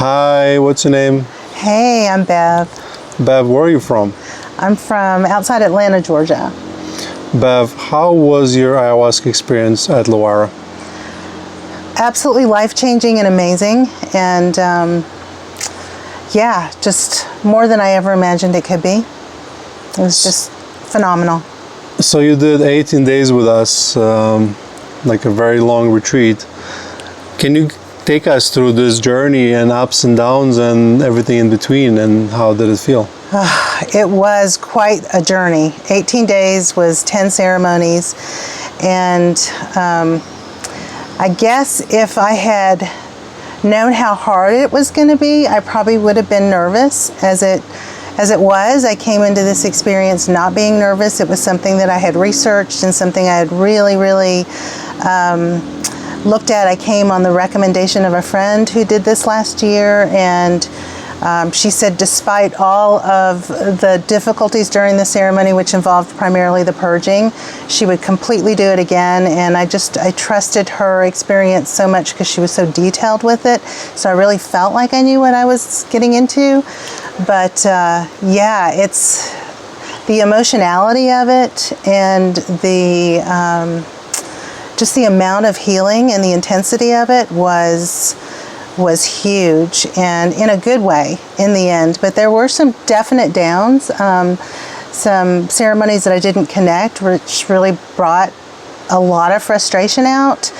Hi, what's your name? Hey, I'm Bev. Bev, where are you from? I'm from outside Atlanta, Georgia. Bev, how was your ayahuasca experience at Loara? Absolutely life-changing and amazing. And yeah, just more than I ever imagined it could be. It was just phenomenal. So you did 18 days with us, like a very long retreat. Can you take us through this journey and ups and downs and everything in between, and how did it feel? It was quite a journey. 18 days was 10 ceremonies. And I guess if I had known how hard it was going to be, I probably would have been nervous. As it was, I came into this experience not being nervous. It was something that I had researched and something I had really looked at. I came on the recommendation of a friend who did this last year, and she said despite all of the difficulties during the ceremony, which involved primarily the purging, she would completely do it again. And I trusted her experience so much because she was so detailed with it. So I really felt like I knew what I was getting into. But yeah, it's the emotionality of it and the just the amount of healing and the intensity of it was huge, and in a good way in the end. But there were some definite downs, some ceremonies that I didn't connect, which really brought a lot of frustration out.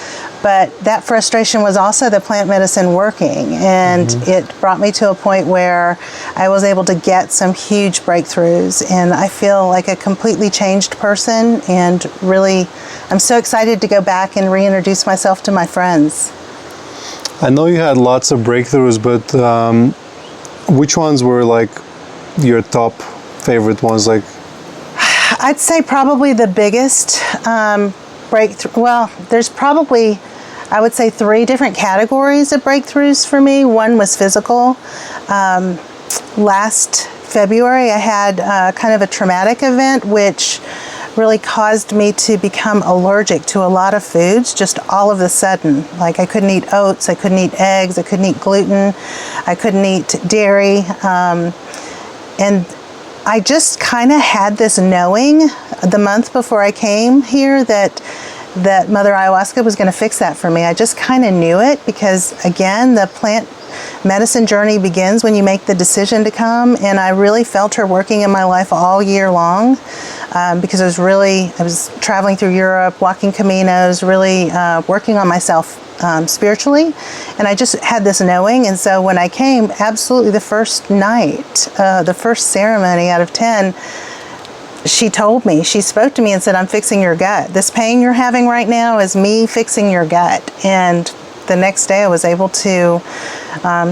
But that frustration was also the plant medicine working, and it brought me to a point where I was able to get some huge breakthroughs, and I feel like a completely changed person, and really I'm so excited to go back and reintroduce myself to my friends. I know you had lots of breakthroughs, but which ones were like your top favorite ones? Like, I'd say probably the biggest breakthrough. Well, there's probably, I would say, 3 different categories of breakthroughs for me. One was physical. Last February, I had kind of a traumatic event, which really caused me to become allergic to a lot of foods just all of a sudden. Like, I couldn't eat oats, I couldn't eat eggs, I couldn't eat gluten, I couldn't eat dairy. And I just kind of had this knowing the month before I came here that Mother Ayahuasca was going to fix that for me. I just kind of knew it because, again, the plant medicine journey begins when you make the decision to come, and I really felt her working in my life all year long because I was traveling through Europe, walking Caminos, really working on myself spiritually, and I just had this knowing. And so when I came, absolutely the first night, the first ceremony out of 10, she spoke to me and said, I'm fixing your gut. This pain you're having right now is me fixing your gut. And the next day I was able to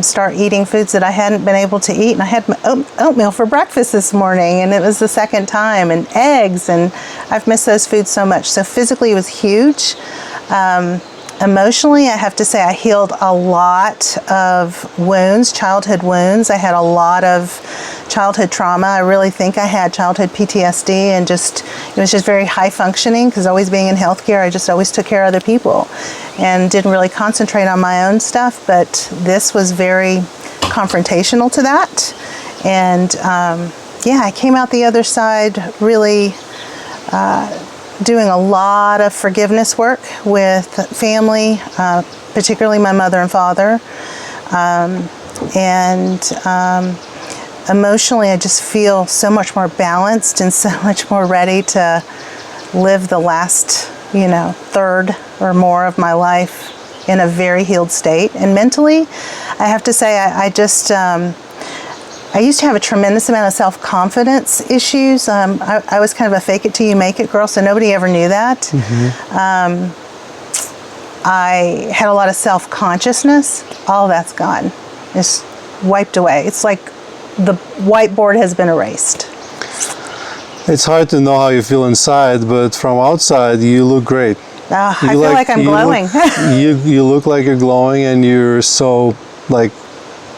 start eating foods that I hadn't been able to eat. And I had my oatmeal for breakfast this morning, and it was the second time, and eggs, and I've missed those foods so much. So physically it was huge. Emotionally, I have to say I healed a lot of wounds, childhood wounds. I had a lot of childhood trauma. I really think I had childhood PTSD, and it was just very high functioning because always being in healthcare, I just always took care of other people and didn't really concentrate on my own stuff. But this was very confrontational to that. And yeah, I came out the other side really doing a lot of forgiveness work with family, particularly my mother and father. Emotionally, I just feel so much more balanced and so much more ready to live the last, third or more of my life in a very healed state. And mentally, I have to say, I used to have a tremendous amount of self-confidence issues. I was kind of a fake it till you make it girl, so nobody ever knew that. I had a lot of self-consciousness. All that's gone. It's wiped away. It's like the whiteboard has been erased. it's hard to know how you feel inside, but from outside you look great. I feel like I'm glowing. You look like you're glowing, and you're so like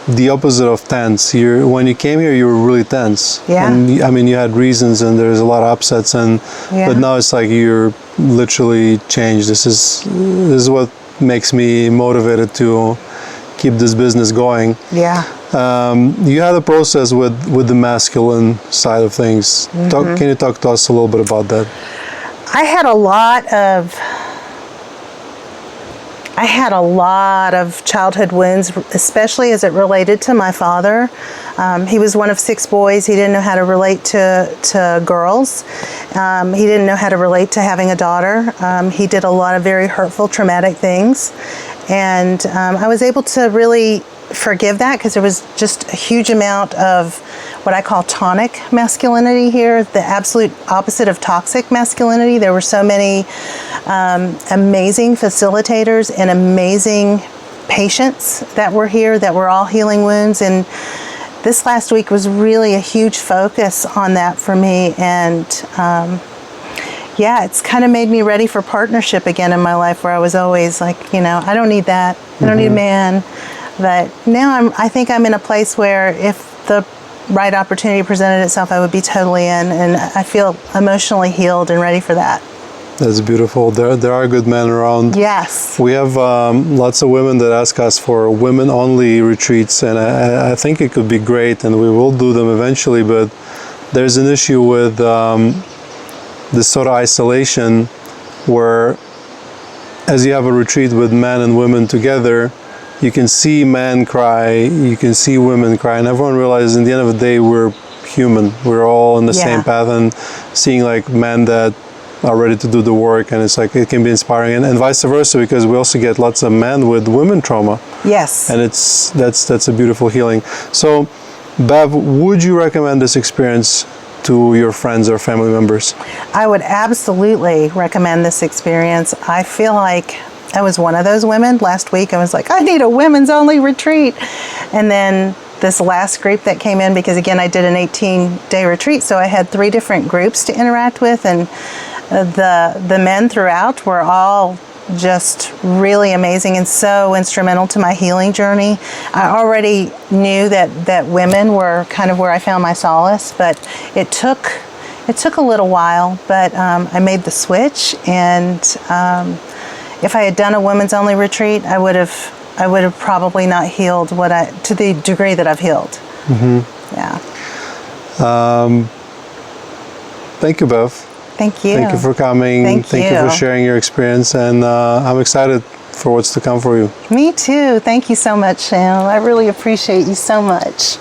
the opposite of tense. When you came here, you were really tense. Yeah. And I mean, you had reasons, and there's a lot of upsets, but now it's like you're literally changed. This is what makes me motivated to keep this business going. Yeah. You had a process with the masculine side of things. Can you talk to us a little bit about that? I had a lot of childhood wounds, especially as it related to my father. He was one of 6 boys. He didn't know how to relate to girls. He didn't know how to relate to having a daughter. He did a lot of very hurtful, traumatic things. And I was able to really forgive that because there was just a huge amount of what I call tonic masculinity here, the absolute opposite of toxic masculinity. There were so many amazing facilitators and amazing patients that were here that were all healing wounds. And this last week was really a huge focus on that for me. And yeah, it's kind of made me ready for partnership again in my life, where I was always like, I don't need that. I don't need a man. But now I think I'm in a place where if the right opportunity presented itself, I would be totally in, and I feel emotionally healed and ready for that. That's beautiful. There are good men around. Yes. We have lots of women that ask us for women-only retreats, and I think it could be great, and we will do them eventually, but there's an issue with this sort of isolation where, as you have a retreat with men and women together, you can see men cry, you can see women cry, and everyone realizes in the end of the day we're human. We're all in the same path, and seeing like men that are ready to do the work, and it's like it can be inspiring, and vice versa, because we also get lots of men with women trauma. Yes. And that's a beautiful healing. So, Bev, would you recommend this experience to your friends or family members? I would absolutely recommend this experience. I feel like I was one of those women. Last week I was like, I need a women's only retreat. And then this last group that came in, because again, I did an 18-day retreat, so I had 3 different groups to interact with, and the men throughout were all just really amazing and so instrumental to my healing journey. I already knew that women were kind of where I found my solace, but it took a little while, but I made the switch, and if I had done a women's only retreat, I would have probably not healed to the degree that I've healed. Yeah. Thank you, Bev. Thank you. Thank you for coming. Thank you for sharing your experience, and I'm excited for what's to come for you. Me too. Thank you so much, Sham. I really appreciate you so much.